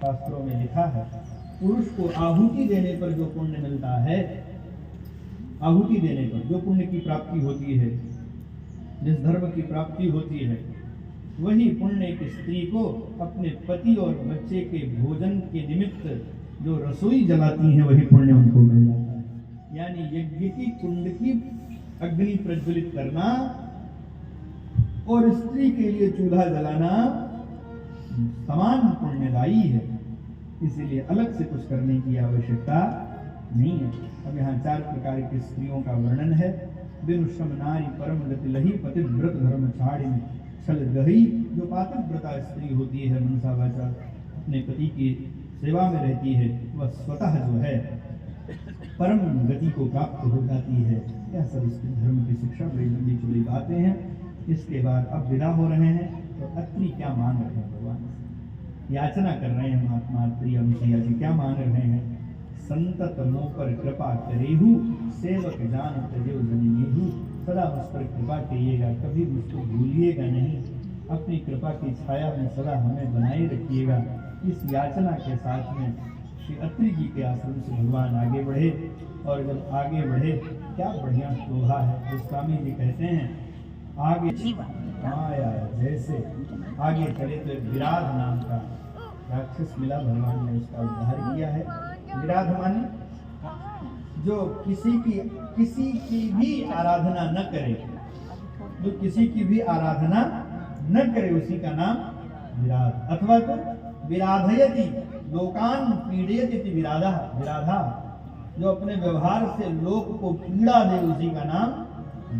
शास्त्रों में लिखा है, पुरुष को आहुति देने पर जो पुण्य मिलता है, आहुति देने पर जो पुण्य की प्राप्ति होती है, जिस धर्म की प्राप्ति होती है, वही पुण्य एक स्त्री को अपने पति और बच्चे के भोजन के निमित्त जो रसोई जलाती है, वही पुण्य उनको मिल जाता है। यानी यज्ञ की कुंड की अग्नि प्रज्वलित करना और स्त्री के लिए चूल्हा जलाना समान पुण्यदायी है, इसीलिए अलग से कुछ करने की आवश्यकता नहीं है। अब यहाँ 4 प्रकार की स्त्रियों का वर्णन है। विनुषम नारी परम गति लही, पतिव्रत धर्म छाड़ी में छल गही। जो पातिव्रता स्त्री होती है, मनसा वाचा अपने पति की सेवा में रहती है, वह स्वतः जो है परम गति को प्राप्त हो जाती है। यह सब स्त्री धर्म की शिक्षा बड़ी लंबी चौड़ी बातें हैं। इसके बाद अब विदा हो रहे हैं, तो अत्रि क्या मांग रहे हैं भगवान से, याचना कर रहे हैं महात्मा अत्रि अनुसुईया जी। क्या मांग रहे हैं? संतत मोह पर कृपा करेहु, सेवक जान तजेव जनिनेहु। सदा मुझ पर कृपा करिएगा, कभी मुझको भूलिएगा नहीं, अपनी कृपा की छाया में सदा हमें बनाए रखिएगा। इस याचना के साथ में श्री अत्रि जी के आश्रम से भगवान आगे बढ़े, और जब आगे बढ़े, क्या बढ़िया शोभा है। गोस्वामी जी कहते हैं, आगे आया जैसे आगे चले तो विराध नाम का राक्षस मिला, भगवान ने उसका उद्धार किया है। विराध माने जो किसी की भी आराधना न करे, जो किसी की भी आराधना न करे, उसी का नाम विराध। अथवा तो विराधयति लोकान पीड़यति विराधा, विराधा जो अपने व्यवहार से लोक को पीड़ा दे, उसी का नाम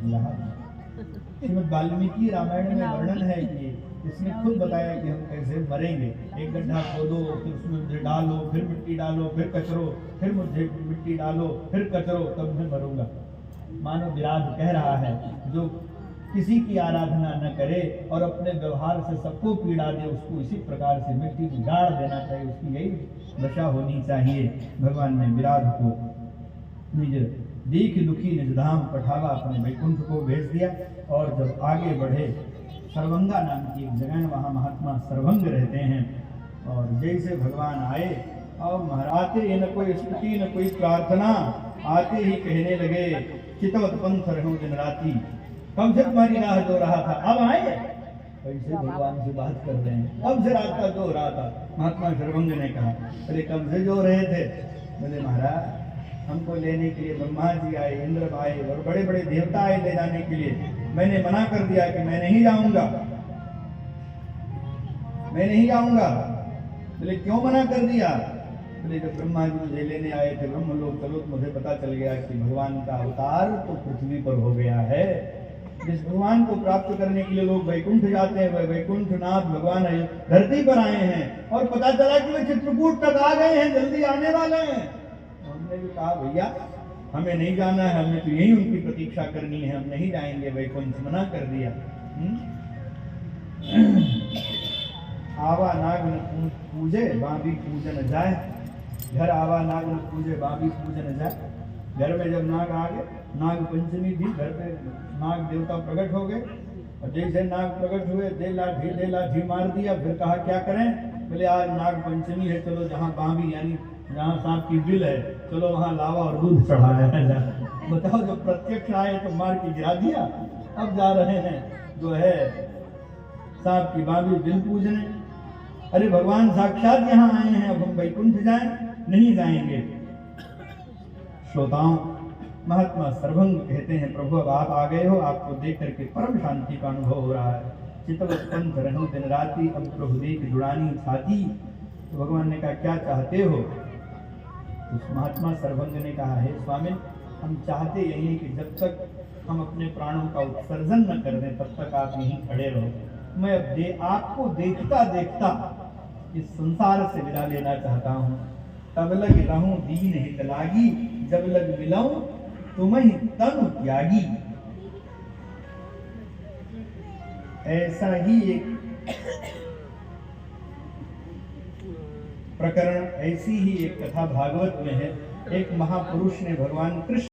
विराध। श्रीमद् वाल्मीकि रामायण में वर्णन है कि इसने खुद बताया कि हम कैसे मरेंगे। एक गड्ढा खोदो, फिर उसमें मुझे डालो, फिर मिट्टी डालो, फिर कचरो, फिर मुझे मिट्टी डालो, फिर कचरो, तब मैं मरूंगा। मानो विराध कह रहा है, जो किसी की आराधना न करे और अपने व्यवहार से सबको पीड़ा दे, उसको इसी प्रकार से मिट्टी में गाड़ देना चाहिए। उसकी यही दशा होनी चाहिए। भगवान ने विराध को निज देख दुखी निज धाम पठावा, अपने वैकुंठ को भेज दिया। और जब आगे बढ़े, सर्वंगा नाम की एक जगह, वहाँ महात्मा सर्वंग रहते हैं। और जैसे भगवान आए, और महाराते न कोई स्तुति न कोई प्रार्थना, आते ही कहने लगे, चितवत पंथ रहूं दिन राती। कब से तुम्हारी राह जो रहा था, अब आए। ऐसे भगवान से बात कर रहे हैं, कब से रात का जो रहा था। महात्मा सर्वंग ने कहा, अरे कब से जो रहे थे? बोले महाराज, हमको लेने के लिए ब्रह्मा जी आए, इंद्र आए, और बड़े बड़े देवता आए ले जाने के लिए। मैंने मना कर दिया कि मैं नहीं जाऊंगा, मैं नहीं जाऊंगा। बोले क्यों मना कर दिया? बोले जब ब्रह्मा जी मुझे लेने आए थे ब्रह्मलोक, चलो तो मुझे पता चल गया कि भगवान का अवतार तो पृथ्वी पर हो गया है। जिस भगवान को प्राप्त करने के लिए लोग वैकुंठ जाते हैं, वह वैकुंठनाथ भगवान धरती पर आए हैं। और पता चला कि वे चित्रकूट तक आ गए हैं, जल्दी आने वाले हैं। हमने भी कहा, भैया हमें नहीं जाना है, हमें तो यही उनकी प्रतीक्षा करनी है, हम नहीं जाएंगे वैकुंठ। मना कर दिया। आवा नाग न पूजे बाबी पूजन जाए, घर आवा नाग न पूजे बाबी पूजन जाए। घर में जब नाग आ गए, नाग पंचमी थी, घर पे नाग देवता प्रकट हो गए। और जैसे नाग प्रकट हुए, दे लाठी मार दिया। फिर कहा क्या करें? बोले आज नाग पंचमी है, चलो जहाँ बाबी यानी जहाँ सांप की बिल है, चलो वहाँ लावा और दूध चढ़ाया है। बताओ, जब प्रत्यक्ष आए तो मार के गिरा दिया। अब जा रहे हैं जो है सांप की बाबी बिल पूजने। अरे भगवान साक्षात यहाँ आए हैं, अब हम वैकुंठ जाएं? नहीं जाएंगे। श्रोताओं, महात्मा सर्वंग कहते हैं, प्रभु अब आप आ गए हो, आपको देख करके परम शांति का अनुभव हो रहा है। चितवत पंथ रहूं दिन राती, अब प्रभु देख जुड़ानी छाती। तो भगवान ने कहा क्या चाहते हो? उस महात्मा सर्वंग ने कहा, हे स्वामी, हम चाहते यही है कि जब तक हम अपने प्राणों का उत्सर्जन न कर दें, तब तक आप यहीं खड़े रहो। मैं अब आपको देखता देखता इस संसार से विदा लेना चाहता हूँ। तब लग रहूं दीन हित लागी, जब लग मिलाऊं तुम्हें तनु त्यागी। ऐसा ही एक प्रकरण, ऐसी ही एक कथा भागवत में है। एक महापुरुष ने भगवान कृष्ण